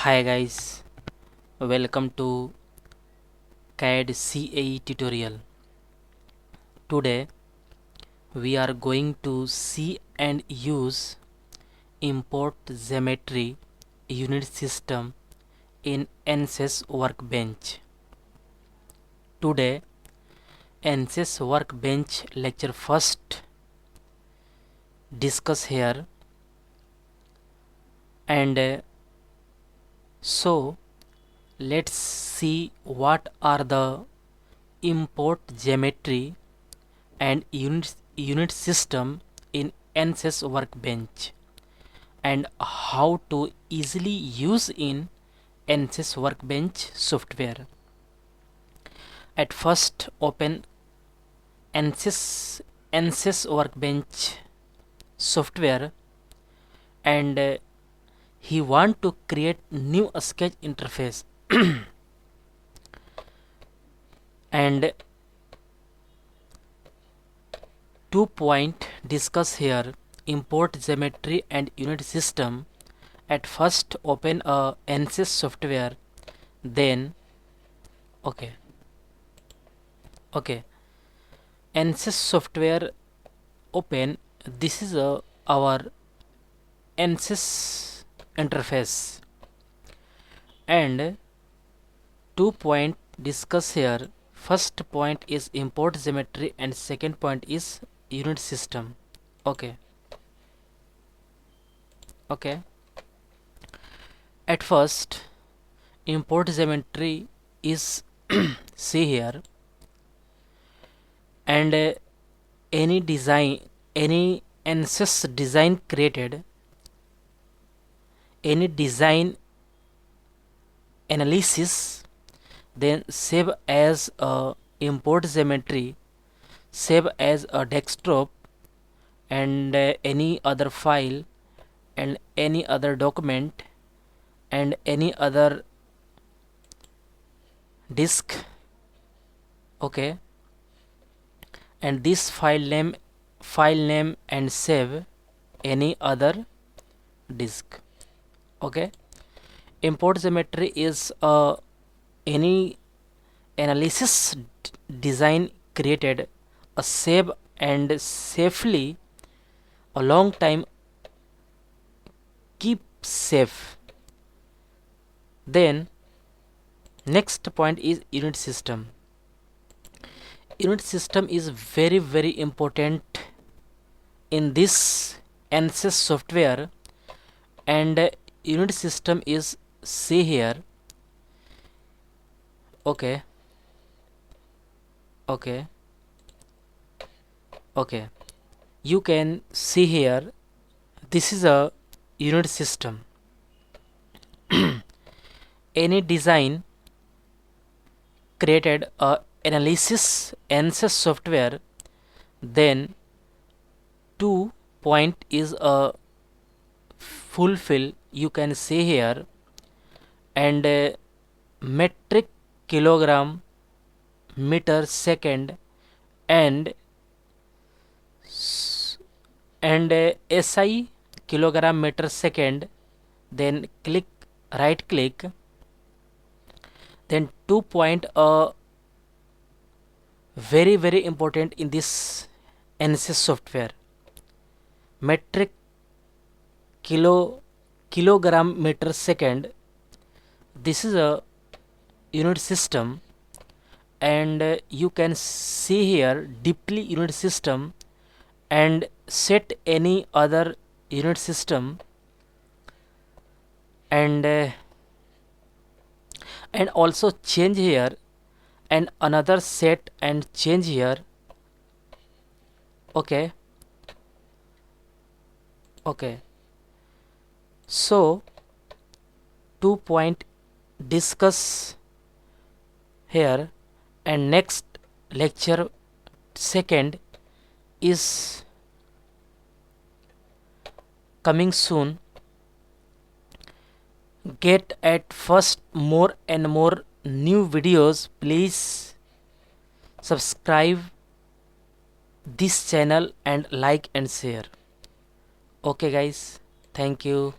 Hi guys, welcome to CAD CAE tutorial. Today we are going to see and use import geometry unit system in Ansys workbench. Today Ansys workbench lecture first discuss here and so let's see what are the import geometry and unit system in Ansys workbench and how to easily use in Ansys workbench software. At first open Ansys workbench software and he want to create new sketch interface and 2 point discuss here import geometry and unit system. At first open a Ansys software, then okay Ansys software open. This is our Ansys interface and 2 point discuss here. First point is import geometry and second point is unit system. Okay at first import geometry is see here and any Ansys design created, any design analysis, then save as a import geometry, save as a desktop and any other file and any other document and any other disk. Okay, and this file name and save any other disk. Okay, import geometry is any analysis design created, a save and safely a long time keep safe. Then next point is unit system. Unit system is very important in this Ansys software and unit system is see here. Okay you can see here, this is a unit system. Any design created a analysis Ansys software, then 2 point is a fulfill. You can see here and metric kilogram meter second and SI kilogram meter second. Then click right click, then 2 point very important in this Ansys software, metric kilogram meter second. This is a unit system and you can see here deeply unit system and set any other unit system and also change here and another set and change here. Okay so 2 point discuss here and next lecture second is coming soon. Get at first more and more new videos. Please subscribe this channel and like and share. Okay guys, thank you.